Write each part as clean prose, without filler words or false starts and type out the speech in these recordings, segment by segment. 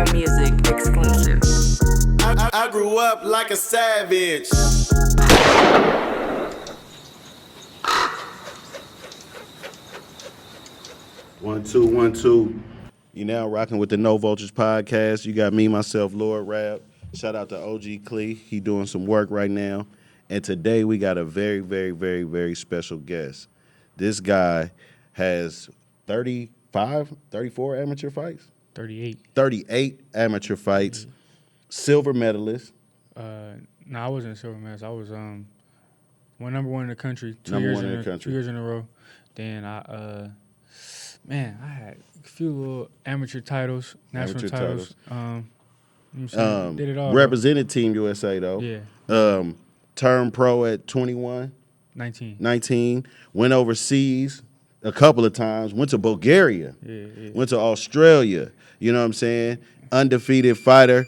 Real music exclusive. I grew up like a savage. One, two, 1, 2. You now rocking with the No Vultures podcast. You got me, myself, Lord Rab. Shout out to OG Clee. He doing some work right now. And today we got a very, very, very, very special guest. This guy has 35, 34 amateur fights? 38. 38 amateur fights. Silver medalist. No, I wasn't a silver medalist. I was number one in the country. Two Number years one in in the country. 2 years in a row. Then I had a few little amateur titles, national Amateur titles. You know what I'm saying? Did it all. Represented Team USA though. Yeah. Turned pro at 21, 19. 19. Went overseas a couple of times. Went to Bulgaria. Yeah. Went to Australia. You know what I'm saying? Undefeated fighter,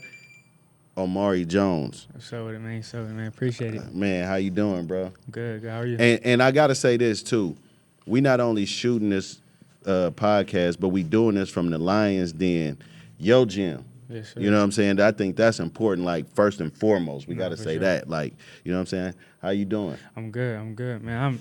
Amari Jones. So with it, man. Appreciate it. Man, how you doing, bro? Good. How are you? And I got to say this, too. We not only shooting this podcast, but we doing this from the Lions Den, your gym. Yes, sir. You know what I'm saying? I think that's important, like, first and foremost. We got to say sure. that. Like, you know what I'm saying? How you doing? I'm good, man.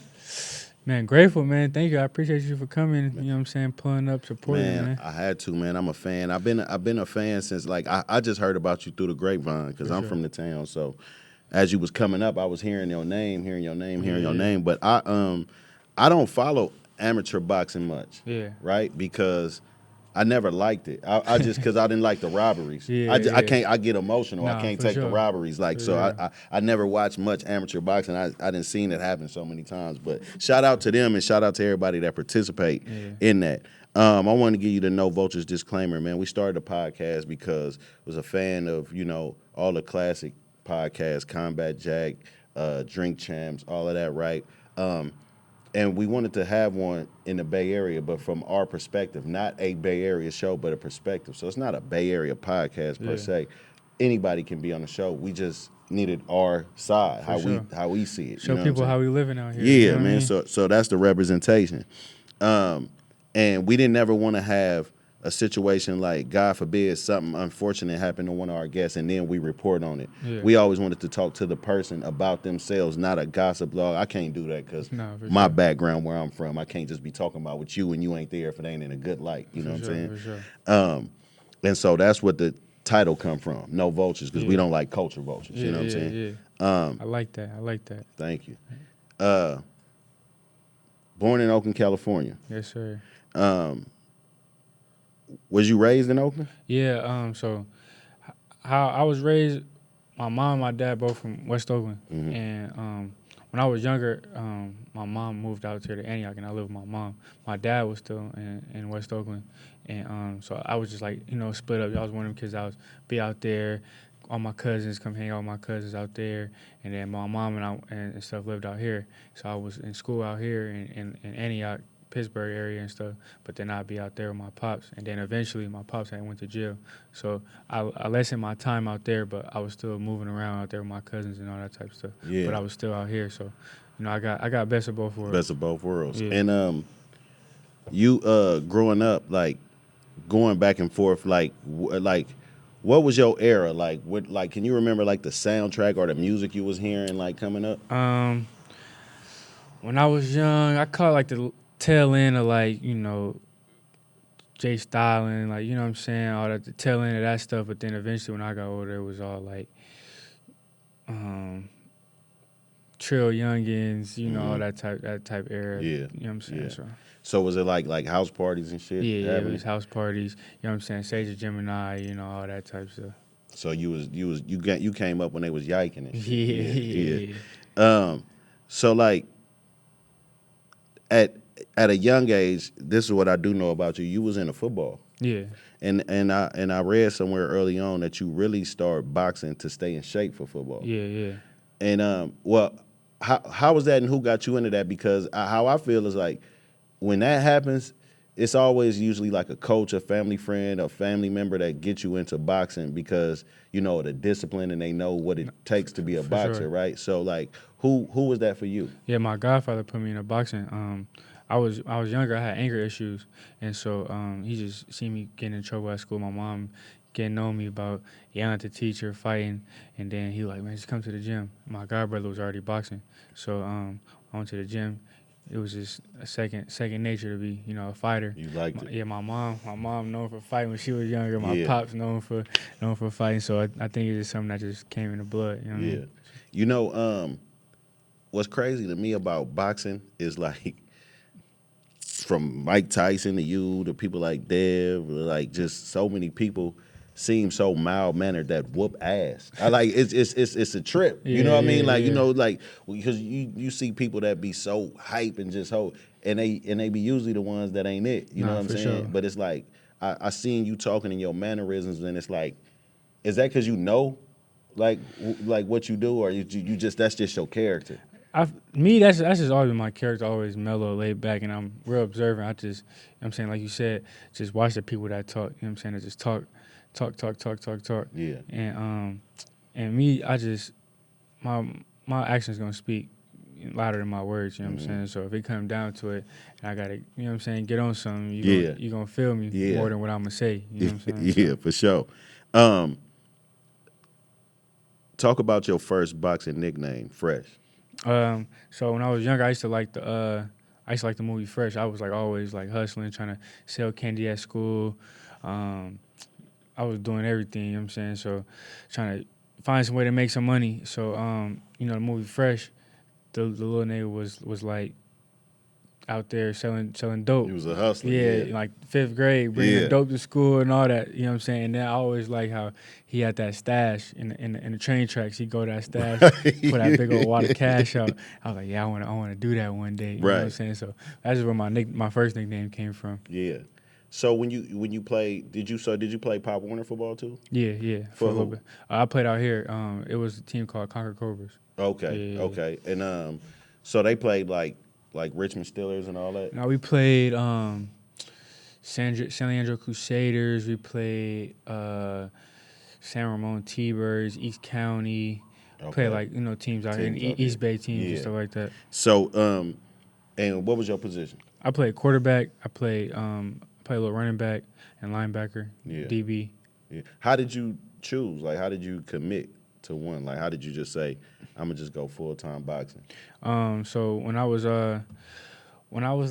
I'm grateful, man. Thank you. I appreciate you for coming. You know what I'm saying? Pulling up, supporting, man. I had to, man. I'm a fan. I've been a fan since, like, I just heard about you through the grapevine because I'm from the town. So as you was coming up, I was hearing your name. But I don't follow amateur boxing much. Yeah. Right? Because I never liked it. I just because I didn't like the robberies. I can't. I get emotional. I can't take the robberies. Like I never watched much amateur boxing. I didn't seen it happen so many times. But shout out to them and shout out to everybody that participate in that. I want to give you the No Vultures disclaimer, man. We started a podcast because I was a fan of all the classic podcasts, Combat Jack, Drink Champs, all of that, right? And we wanted to have one in the Bay Area, but from our perspective, not a Bay Area show, but a perspective. So it's not a Bay Area podcast per se. Anybody can be on the show. We just needed our side, how we see it. Show people how we living out here. Yeah, you know man. what I mean? So that's the representation. And we didn't ever want to have a situation like, God forbid, something unfortunate happened to one of our guests, and then we report on it. Yeah. We always wanted to talk to the person about themselves, not a gossip blog. I can't do that because my background, where I'm from, I can't just be talking about with you and you ain't there if it ain't in a good light. You know what I'm saying? For sure. And so that's what the title come from, No Vultures, because we don't like culture vultures. You know what I'm saying? Yeah. I like that. Thank you. Born in Oakland, California. Yes, sir. Was you raised in Oakland? Yeah. So how I was raised, my mom and my dad both from West Oakland. Mm-hmm. And when I was younger, my mom moved out here to Antioch, and I lived with my mom. My dad was still in West Oakland. And so I was just like, split up. I was one of them kids that was be out there. All my cousins come hang out with my cousins out there. And then my mom and stuff lived out here. So I was in school out here in Antioch, Pittsburgh area and stuff, but then I'd be out there with my pops, and then eventually my pops had went to jail, so I lessened my time out there, but I was still moving around out there with my cousins and all that type of stuff. Yeah. But I was still out here, so I got best of both worlds. Best of both worlds. Yeah. And you growing up, like going back and forth, like what was your era like? What can you remember like the soundtrack or the music you was hearing like coming up? When I was young, I caught like the tail end of Jay Styling, what I'm saying, all that, the tail end of that stuff. But then eventually when I got older, it was all like Trill Youngins, all that type era. Yeah. You know what I'm saying? Yeah. So was it like house parties and shit? Yeah, it was house parties, you know what I'm saying, Sage of Gemini, all that type of stuff. So you came up when they was yiking and shit. Yeah. So like at a young age, this is what I do know about you. You was into football. Yeah. And I read somewhere early on that you really started boxing to stay in shape for football. Yeah. And how was that, and who got you into that? Because how I feel is like when that happens, it's always usually like a coach, a family friend, a family member that gets you into boxing because the discipline and they know what it takes to be a boxer, right? So like who was that for you? Yeah, my godfather put me into boxing. I was younger. I had anger issues, and so he just seen me getting in trouble at school. My mom getting on me about yelling at the teacher, fighting, and then he like, man, just come to the gym. My god brother was already boxing, so I went to the gym. It was just a second nature to be, a fighter. You liked it. Yeah, my mom known for fighting when she was younger. My Yeah. pops known for fighting. So I think it's just something that just came in the blood. You know what I Yeah. mean? You know, what's crazy to me about boxing is like from Mike Tyson to you to people like Dev, like just so many people seem so mild mannered that whoop ass. I like it's a trip. You know what I mean? Like like because you see people that be so hype and just and they be usually the ones that ain't it. You know what I'm saying? Sure. But it's like I seen you talking in your mannerisms and it's like, is that because you know like what you do or you just that's just your character? That's just always been my character, always mellow, laid back, and I'm real observant. I just, I'm saying, like you said, just watch the people that talk. You know what I'm saying? That just talk. Yeah. And me, I just, my actions gonna speak louder than my words. You know what I'm saying? So if it comes down to it, and I gotta, you know what I'm saying, get on something. You gonna feel me more than what I'm gonna say. You know what I'm saying? Yeah, for sure. Talk about your first boxing nickname, Fresh. So when I was younger, I used to like the movie Fresh. I was like always like hustling, trying to sell candy at school. I was doing everything, you know what I'm saying? So trying to find some way to make some money. So the movie Fresh, the little nigga was like out there selling dope. He was a hustler. Yeah, like 5th grade, bringing dope to school and all that. You know what I'm saying? And then I always like how he had that stash in the train tracks. He'd go to that stash, put that big old wad of cash out. I was like, yeah, I want to do that one day. You know what I'm saying? So that's where my first nickname came from. Yeah. So when you played, did you play Pop Warner football too? Yeah, for a little bit. I played out here. It was a team called Concord Cobras. Okay, okay. And so they played like Richmond Steelers and all that? Now we played San Leandro Crusaders. We played San Ramon T-Birds, East County. Okay. Played like, teams out here, and East Bay teams and stuff like that. So, and what was your position? I played quarterback. I played a little running back and linebacker, DB. Yeah. How did you choose? Like, how did you commit to one? Like, how did you just say, I'm gonna just go full-time boxing? So when I was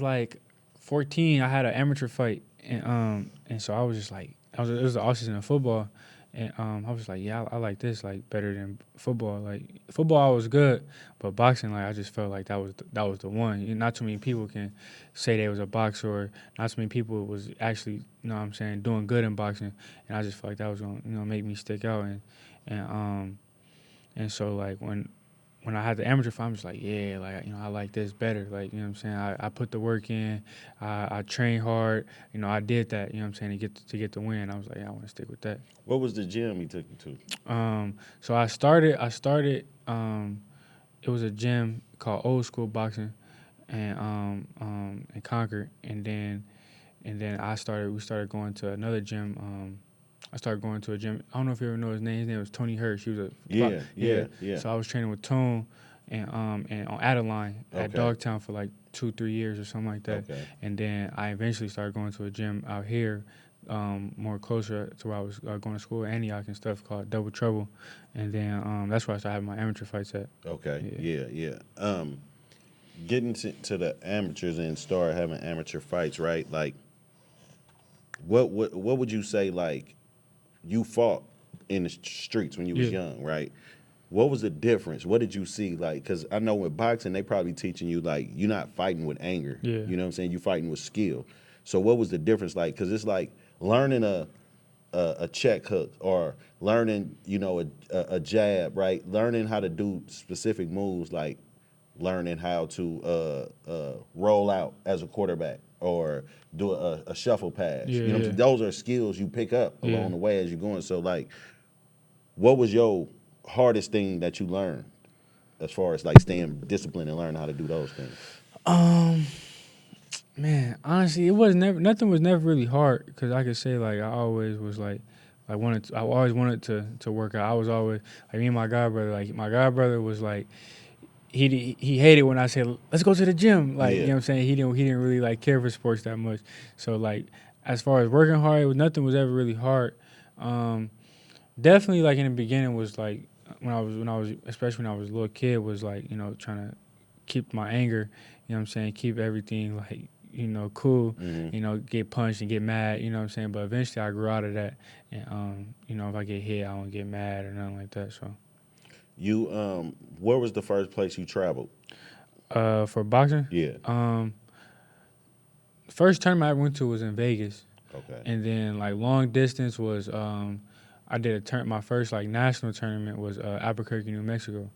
like 14, I had an amateur fight, and so I was just like, it was the off-season of football, and I was like, yeah, I like this like better than football. Like football, I was good, but boxing, like I just felt like that was the one. Not too many people can say they was a boxer, or not too many people was actually, you know what I'm saying, doing good in boxing, and I just felt like that was gonna, make me stick out, and so like when I had the amateur fight, I'm just like, yeah, like, I like this better. Like, you know what I'm saying? I put the work in. I trained hard. I did that, you know what I'm saying, to get the win. I was like, yeah, I want to stick with that. What was the gym he took you to? So I started, it was a gym called Old School Boxing and in Concord. And then we started going to another gym. I started going to a gym. I don't know if you ever know his name. His name was Tony Hirsch. He was a yeah. So I was training with Tone and on Adeline at Dogtown for like 2-3 years or something like that. Okay. And then I eventually started going to a gym out here, more closer to where I was going to school, Antioch and stuff, called Double Trouble. And then that's where I started having my amateur fights at. Okay. Yeah. Getting to the amateurs and start having amateur fights, right? Like, what would you say, like, you fought in the streets when you was young, right? What was the difference? What did you see? Like, because I know with boxing, they probably teaching you, like, you're not fighting with anger. Yeah. You know what I'm saying? You're fighting with skill. So what was the difference like? Because it's like learning a check hook or learning, a jab, right? Learning how to do specific moves, like learning how to roll out as a quarterback or do a shuffle pass. Those are skills you pick up along the way as you're going. So, like, what was your hardest thing that you learned as far as, like, staying disciplined and learning how to do those things? Man, honestly, nothing was never really hard because I could say, like, I always was, like I always wanted to work out. I was always, like, me and my god brother, was, like, he hated when I said let's go to the gym. Like Yeah. you know what I'm saying. He didn't really like care for sports that much. So like as far as working hard, nothing was ever really hard. Definitely like in the beginning was like when I was especially when I was a little kid was like trying to keep my anger. You know what I'm saying. Keep everything like cool. Get punched and get mad. You know what I'm saying. But eventually I grew out of that. And if I get hit, I don't get mad or nothing like that. So. You where was the first place you traveled? For boxing? Yeah. First tournament I went to was in Vegas. Okay. And then like long distance was I did my first like national tournament was Albuquerque, New Mexico.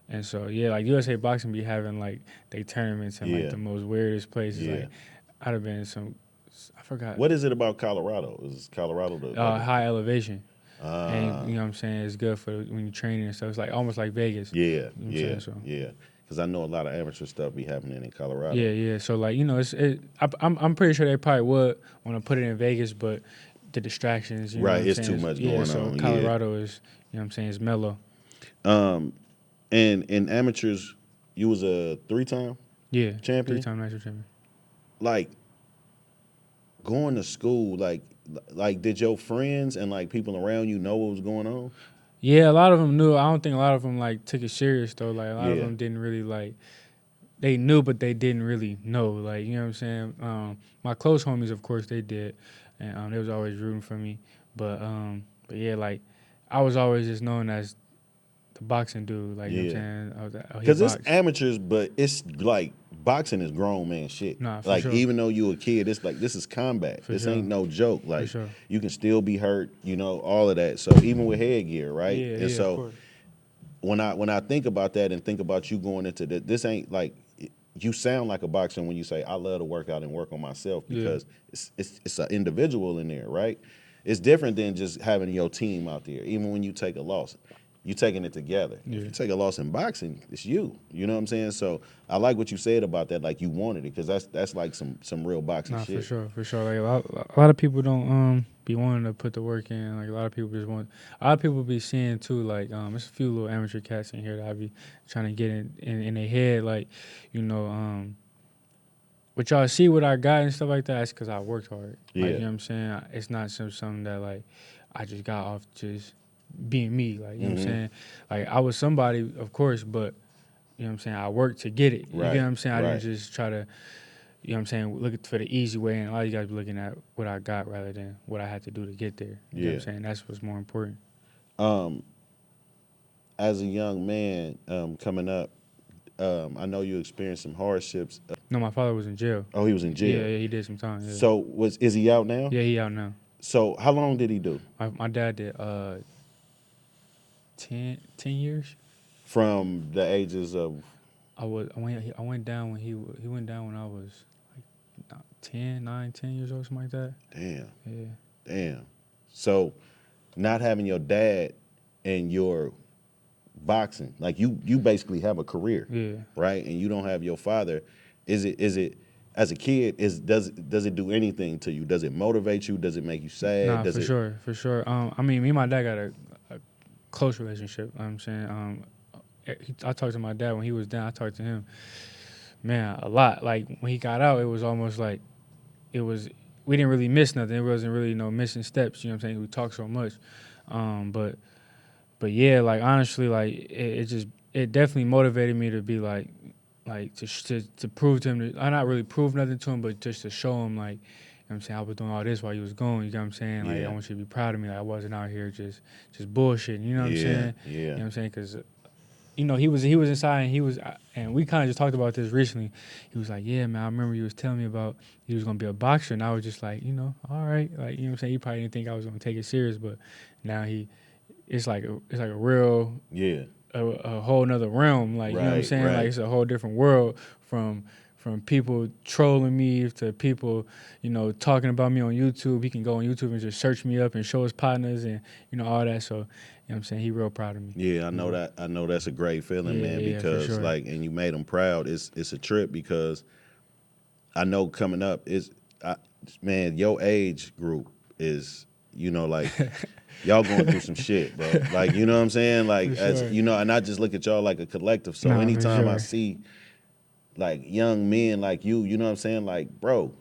And so yeah, like USA Boxing be having like they tournaments in like the most weirdest places. Yeah. Like I'd have been in I forgot. What is it about Colorado? Is Colorado the high elevation. And you know what I'm saying, it's good for when you're training and stuff. It's like almost like Vegas. Yeah, You know what I'm saying? So. yeah. Because I know a lot of amateur stuff be happening in Colorado. Yeah. So like I'm pretty sure they probably would want to put it in Vegas, but the distractions. You know right, what it's I'm too saying? much going on. So Colorado is what I'm saying, is mellow. And in amateurs, you was a 3-time champion. 3-time national champion. Like going to school, like did your friends and like people around you know what was going on? Yeah, a lot of them knew. I don't think a lot of them like took it serious though. Like a lot of them didn't really like. They knew, but they didn't really know. Like you know what I'm saying. My close homies, of course, they did, and they was always rooting for me. But yeah, like I was always just known as the boxing dude. Like you know what I'm saying. Because it's amateurs, but it's like boxing is grown man shit. Nah, for like sure. even though you a kid, it's like this is combat. This ain't no joke. Like you can still be hurt. All of that. So even with headgear, right? Yeah, and so of course. when I think about that and think about you going into this ain't like. You sound like a boxer when you say I love to work out and work on myself because it's an individual in there, right? It's different than just having your team out there. Even when you take a loss, you taking it together. Yeah. If you take a loss in boxing, it's you. You know what I'm saying? So I like what you said about that. Like you wanted it because that's like some real boxing shit. For sure. Like a lot of people don't be wanting to put the work in. Like a lot of people just want. A lot of people be seeing too. Like there's a few little amateur cats in here that I be trying to get in their head. Like what y'all see what I got and stuff like that. That's because I worked hard. Yeah. Like, you know what I'm saying. It's not something that like I just got off just being me. Like you know what I'm saying. Like I was somebody, of course, but you know what I'm saying. I worked to get it. You know what I'm saying. I didn't just try to. You know what I'm saying? Look for the easy way, and a lot of you guys be looking at what I got rather than what I had to do to get there. You know what I'm saying? That's what's more important. As a young man coming up, I know you experienced some hardships. No, my father was in jail. Oh, he was in jail? Yeah, he did some time. Yeah. So is he out now? Yeah, he out now. So how long did he do? My dad did 10 years. From the ages of... I went down when he went down when I was like 10 years old, something like that. Damn. Yeah. Damn. So not having your dad and your boxing, like you basically have a career. Yeah. Right? And you don't have your father. Is it as a kid, does it do anything to you? Does it motivate you? Does it make you sad? Nah, for sure. I mean, me and my dad got a close relationship. You know what I'm saying. I talked to my dad when he was down. I talked to him, man, a lot. Like when he got out, it was almost like we didn't really miss nothing. It wasn't really no missing steps. You know what I'm saying? We talked so much, but yeah, like honestly, like it definitely motivated me to be like to prove to him. I not really prove nothing to him, but just to show him like. You know what I'm saying? I was doing all this while he was going. You know what I'm saying? Like I want you to be proud of me. Like I wasn't out here just bullshitting. You know what I'm saying? Yeah. You know what I'm saying? Because he was inside, and we kind of just talked about this recently. He was like, yeah, man, I remember you was telling me about he was gonna be a boxer, and I was just like, all right, like you know what I'm saying. He probably didn't think I was gonna take it serious, but now it's like a real a whole nother realm, like you know what I'm saying. Like it's a whole different world from people trolling me to people, talking about me on YouTube. He can go on YouTube and just search me up and show his partners and all that. So. You know what I'm saying? He real proud of me. Yeah, I know that. I know that's a great feeling, man, because for sure. and you made him proud. It's a trip because I know coming up man, your age group is you know, like y'all going through some shit, bro. Like, you know what I'm saying? Like, as sure. you know, and I just look at y'all like a collective. So Nah, for anytime I sure. see like young men like you know what I'm saying? Like, bro,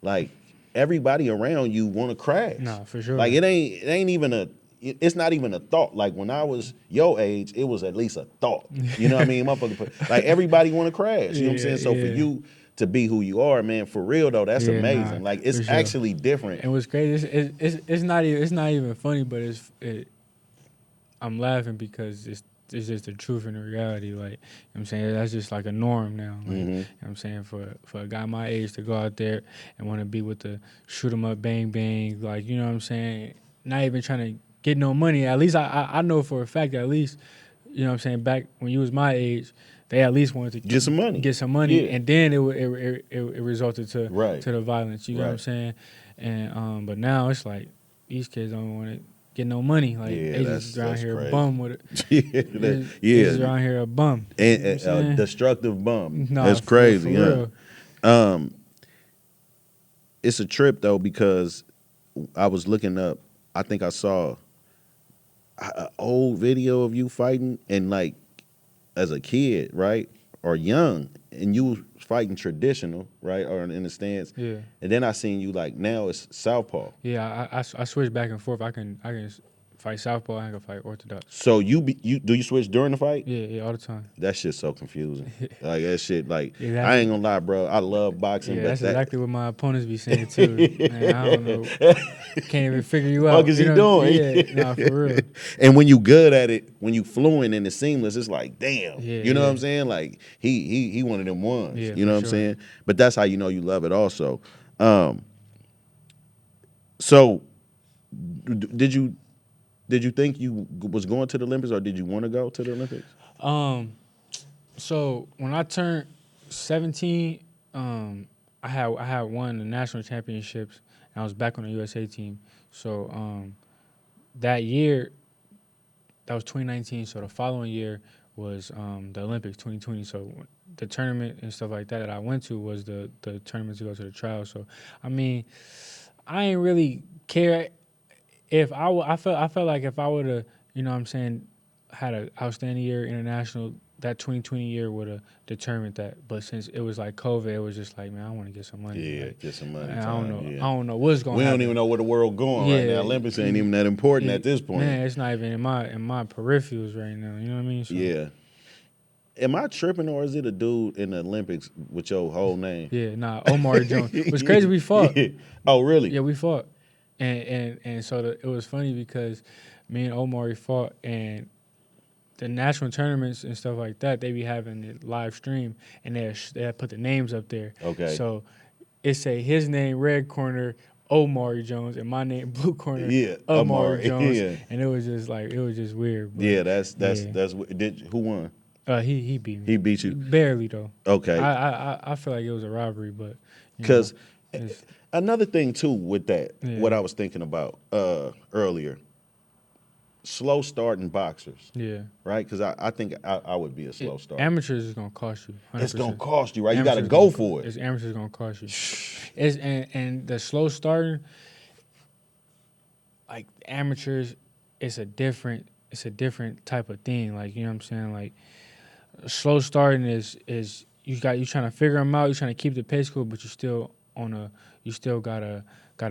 like everybody around you want to crash. Nah, for sure. Like it's not even a thought. Like when I was your age, it was at least a thought. You know what I mean? Motherfucker, like everybody want to crash. You know what I'm saying? So for you to be who you are, man, for real though, that's amazing. Nah, like it's for sure. actually different. And what's crazy, it's not even funny, but I'm laughing because it's just the truth and the reality. Like, you know what I'm saying, that's just like a norm now. Like, you know what I'm saying, for a guy my age to go out there and want to be with the shoot 'em up, bang bang, like, you know what I'm saying, not even trying to get no money. At least I know for a fact, at least, you know what I'm saying, back when you was my age, they at least wanted to Get some money. Yeah. And then it resulted to Right. the violence. You know what I'm Right. saying? And but now it's like these kids don't want to get no money. Like Yeah, they just around that's here crazy. bum with it. They just around here a bum. You know what I'm And saying? destructive bum. Nah, That's for crazy. real. It's a trip though because I was looking up. I think I saw an old video of you fighting, and like as a kid, right, or young, and you was fighting traditional, right, or in the stance. Yeah. And then I seen you like now it's southpaw. Yeah, I switch back and forth. I can fight southpaw. I can fight orthodox. So do you switch during the fight? Yeah, all the time. That shit's so confusing. Like that shit. Like Yeah, I ain't gonna lie, bro. I love boxing, Yeah, but that's exactly what my opponents be saying too. Man, I don't know. Can't even figure you out. What is he doing? Yeah, nah, for real. And when you good at it, when you fluent and it's seamless, it's like, damn. Yeah, you know what yeah. I'm saying? Like he one of them ones. Yeah, you know for what I'm sure. saying? But that's how you know you love it also. So did you think you was going to the Olympics, or did you want to go to the Olympics? So when I turned 17, I had won the national championships, and I was back on the USA team. So that year, that was 2019. So the following year was the Olympics, 2020. So the tournament and stuff like that I went to was the tournament to go to the trials. So I mean, I ain't really care if I felt like if I would have, you know what I'm saying, had an outstanding year international, that 2020 year would have determined that. But since it was like COVID, it was just like, man, I want to get some money. Yeah, like, get some money. I time, don't know. yeah. I don't know what's going. We happen. don't even know where the world going right now. Olympics ain't even that important at this point. Man, it's not even in my peripherals right now. You know what I mean? So, Yeah. Am I tripping, or is it a dude in the Olympics with your whole name? Yeah, nah, Amari Jones. What's crazy, we fought. Yeah. Oh, really? Yeah, we fought. And so it was funny because me and Omari fought, and the national tournaments and stuff like that, they be having it live stream, and they put the names up there. Okay. So it say his name red corner, Omari Jones, and my name blue corner, Yeah, Amari Jones. Yeah. And it was just weird. But Yeah, that's who won? he beat me. He beat you Barely though. Okay. I feel like it was a robbery, but Because it's- another thing too with that, Yeah. what I was thinking about earlier, slow starting boxers, yeah. right? Because I think I would be a slow starter. Amateurs is gonna cost you. 100%. It's gonna cost you, right? You got to Amateurs go gonna- for it. It's amateurs gonna cost you. And the slow starting, like amateurs, it's a different type of thing. Like, you know what I'm saying? Like slow starting is you trying to figure them out. You trying to keep the pace cool, but you still got a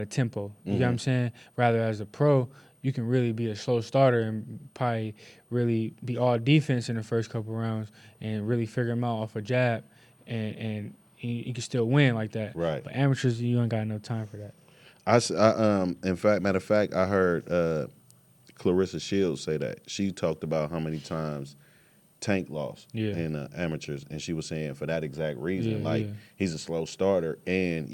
tempo. You know what I'm saying? Rather as a pro, you can really be a slow starter and probably really be all defense in the first couple rounds and really figure them out off a jab, and you can still win like that. Right. But amateurs, you ain't got no time for that. Matter of fact, I heard Clarissa Shields say that. She talked about how many times Tank lost in amateurs, and she was saying for that exact reason, he's a slow starter, and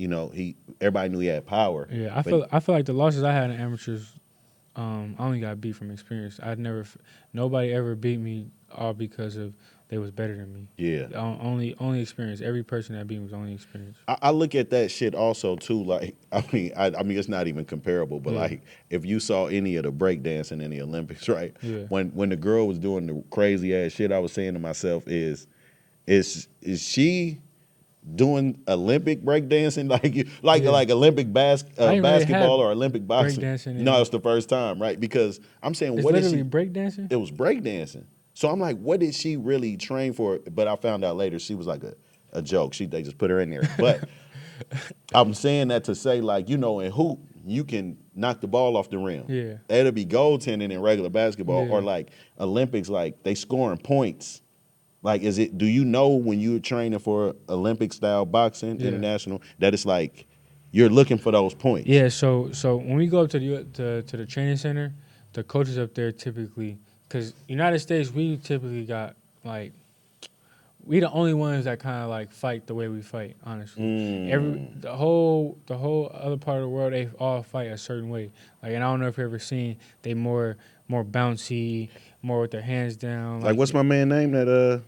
everybody knew he had power. Yeah, I feel like the losses I had in amateurs, I only got beat from experience. Nobody ever beat me all because of they was better than me. Yeah. Only experience. Every person that beat me was only experience. I look at that shit also too. Like, I mean, it's not even comparable. But like, if you saw any of the breakdancing in the Olympics, right? Yeah. When the girl was doing the crazy ass shit, I was saying to myself, is she doing Olympic breakdancing, like Olympic basketball or Olympic boxing? No, it's the first time, right? Because I'm saying, what is she? Breakdancing? It was breakdancing. So I'm like, what did she really train for? But I found out later she was like a joke. They just put her in there. But I'm saying that to say, like, in hoop, you can knock the ball off the rim. Yeah. That'll be goaltending in regular basketball, or like Olympics, like they scoring points. Like, do you know when you're training for Olympic style boxing, international, that it's like you're looking for those points? Yeah. So when we go up to the training center, the coaches up there typically, because United States, we typically got like, we the only ones that kind of like fight the way we fight, honestly. The whole other part of the world, they all fight a certain way. Like, and I don't know if you ever seen, they more bouncy, more with their hands down. Like what's my man name that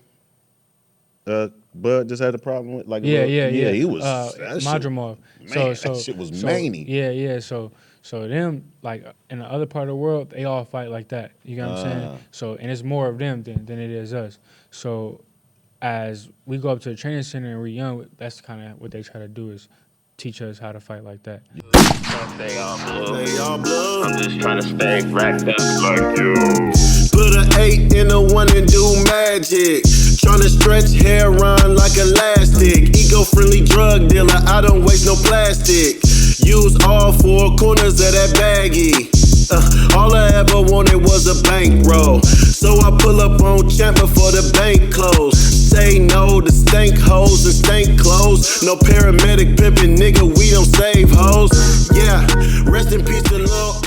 Bud just had a problem with? Like yeah. He was Madrimov. That shit was manny. Yeah. So them, like in the other part of the world, they all fight like that. You know what I'm saying? So, and it's more of them than it is us. So as we go up to the training center and we're young, that's kind of what they try to do, is teach us how to fight like that. Stay on blue. I'm just trying to stay racked up like you. Put an 8 in a 1 and do magic. Tryna stretch hair on like elastic. Eco-friendly drug dealer, I don't waste no plastic. Use all 4 corners of that baggie. All I ever wanted was a bankroll. So I pull up on Champ before the bank close. Say no to stank hoes and stank clothes. No paramedic pimpin', nigga, we don't save hoes. Yeah, rest in peace to Lil